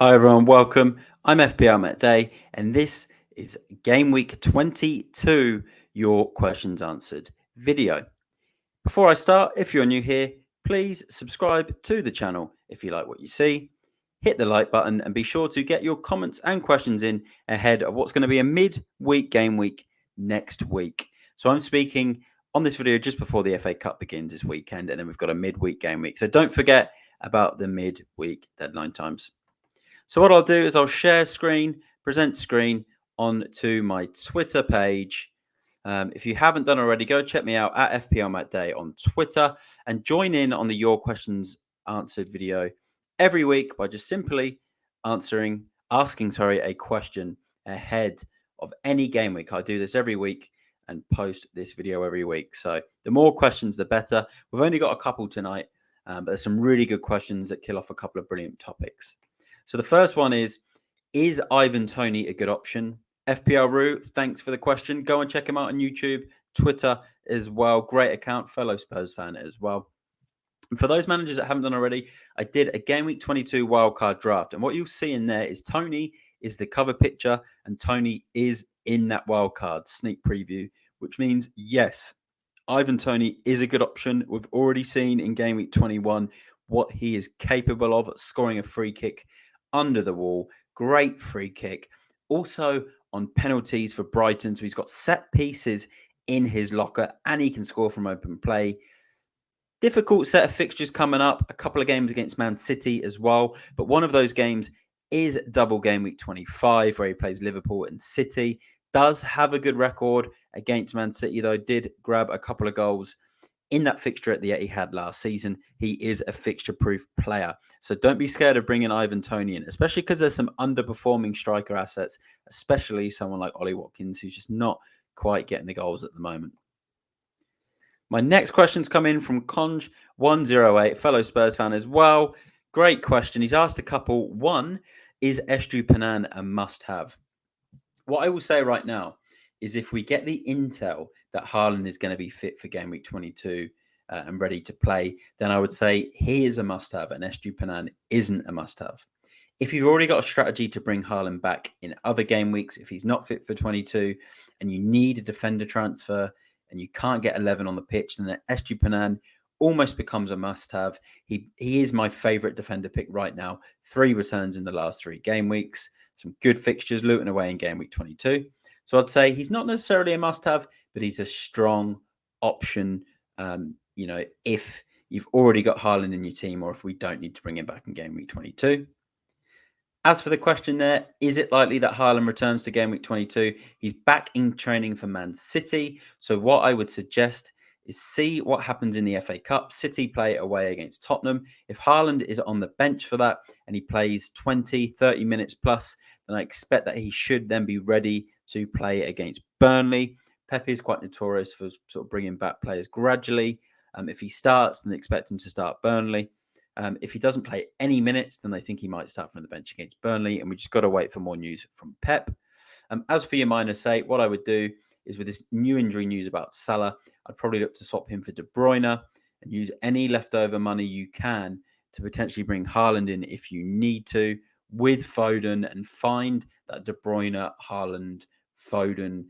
Hi everyone, welcome. I'm FPLMattDay, and this is Game Week 22, your questions answered video. Before I start, if you're new here, please subscribe to the channel if you like what you see. Hit the like button and be sure to get your comments and questions in ahead of what's going to be a mid-week game week next week. So I'm speaking on this video just before the FA Cup begins this weekend, and then we've got a mid-week game week. So don't forget about the mid-week deadline times. So what I'll do is I'll share screen, present screen onto my Twitter page. If you haven't done already, go check me out at FPLMattDay on Twitter and join in on the Your Questions Answered video every week by just simply asking a question ahead of any game week. I do this every week and post this video every week. So the more questions, the better. We've only got a couple tonight, but there's some really good questions that kill off a couple of brilliant topics. So the first one is Ivan Toney a good option? FPL Roo, thanks for the question. Go and check him out on YouTube, Twitter as well. Great account, fellow Spurs fan as well. And for those managers that haven't done already, I did a Game Week 22 wildcard draft. And what you'll see in there is Toney is the cover picture and Toney is in that wildcard sneak preview, which means, yes, Ivan Toney is a good option. We've already seen in Game Week 21 what he is capable of, scoring a free kick under the wall. Great free kick. Also on penalties for Brighton. So he's got set pieces in his locker and he can score from open play. Difficult set of fixtures coming up. A couple of games against Man City as well. But one of those games is double game week 25 where he plays Liverpool and City. Does have a good record against Man City, though. Did grab a couple of goals in that fixture at the Etihad last season. He is a fixture-proof player. So don't be scared of bringing Ivan Toney in, especially because there's some underperforming striker assets, especially someone like Ollie Watkins, who's just not quite getting the goals at the moment. My next question's come in from Conj108, fellow Spurs fan as well. Great question. He's asked a couple. One, is Estupinan a must-have? What I will say right now is if we get the intel that Haaland is going to be fit for Game Week 22 and ready to play, then I would say he is a must-have and Estupinan isn't a must-have. If you've already got a strategy to bring Haaland back in other game weeks, if he's not fit for 22 and you need a defender transfer and you can't get 11 on the pitch, then Estupinan almost becomes a must-have. He is my favourite defender pick right now. 3 returns in the last 3 game weeks. Some good fixtures, Luton away in Game Week 22. So I'd say he's not necessarily a must-have, but he's a strong option, if you've already got Haaland in your team or if we don't need to bring him back in Game Week 22. As for the question there, is it likely that Haaland returns to Game Week 22? He's back in training for Man City. So what I would suggest is see what happens in the FA Cup. City play away against Tottenham. If Haaland is on the bench for that and he plays 20, 30 minutes plus, then I expect that he should then be ready to play against Burnley. Pepe is quite notorious for sort of bringing back players gradually. If he starts, then expect him to start Burnley. If he doesn't play any minutes, then I think he might start from the bench against Burnley, and we just got to wait for more news from Pep. As for your -8, what I would do is with this new injury news about Salah, I'd probably look to swap him for De Bruyne and use any leftover money you can to potentially bring Haaland in if you need to with Foden and find that De Bruyne, Haaland, Foden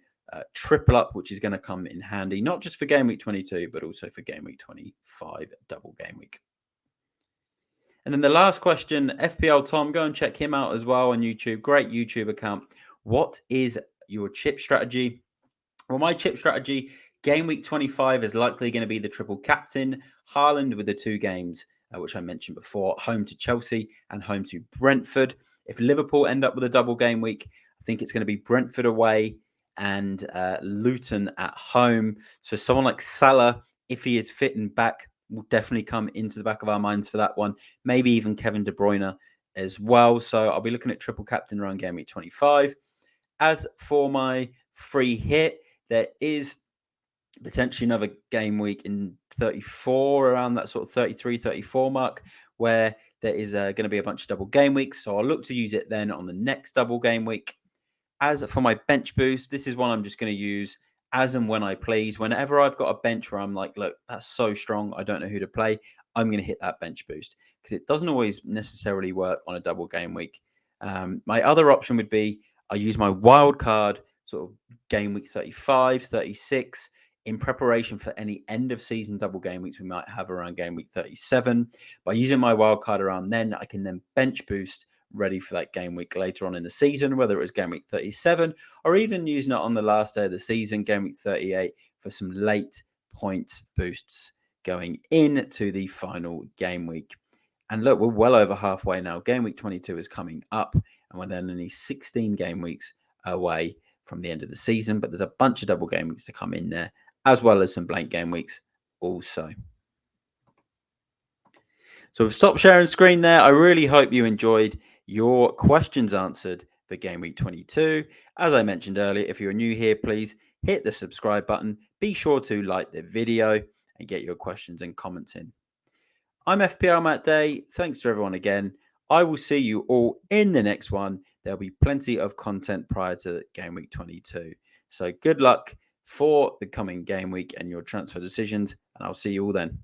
triple up, which is going to come in handy, not just for Game Week 22, but also for Game Week 25, double game week. And then the last question, FPL Tom, go and check him out as well on YouTube. Great YouTube account. What is your chip strategy? Well, my chip strategy, Game Week 25 is likely going to be the triple captain. Haaland with the 2 games, which I mentioned before, home to Chelsea and home to Brentford. If Liverpool end up with a double game week, I think it's going to be Brentford away and Luton at home. So someone like Salah, if he is fit and back, will definitely come into the back of our minds for that one. Maybe even Kevin De Bruyne as well. So I'll be looking at triple captain around Game Week 25. As for my free hit, there is potentially another game week in 34, around that sort of 33, 34 mark, where there is going to be a bunch of double game weeks. So I'll look to use it then on the next double game week. As for my bench boost, this is one I'm just going to use as and when I please. Whenever I've got a bench where I'm like, look, that's so strong, I don't know who to play, I'm going to hit that bench boost because it doesn't always necessarily work on a double game week. My other option would be I use my wild card sort of game week 35, 36 in preparation for any end of season double game weeks we might have around game week 37. By using my wild card around then, I can then bench boost ready for that game week later on in the season, whether it was game week 37 or even using it on the last day of the season, game week 38, for some late points boosts going into the final game week. And look, we're well over halfway now. Game week 22 is coming up, and we're then only 16 game weeks away from the end of the season. But there's a bunch of double game weeks to come in there, as well as some blank game weeks also. So we've stopped sharing screen there. I really hope you enjoyed your questions answered for game week 22. As I mentioned earlier, if you're new here, please hit the subscribe button. Be sure to like the video and get your questions and comments in. I'm FPLMattDay. Thanks to everyone again. I will see you all in the next one. There'll be plenty of content prior to game week 22. So good luck for the coming game week and your transfer decisions, and I'll see you all then.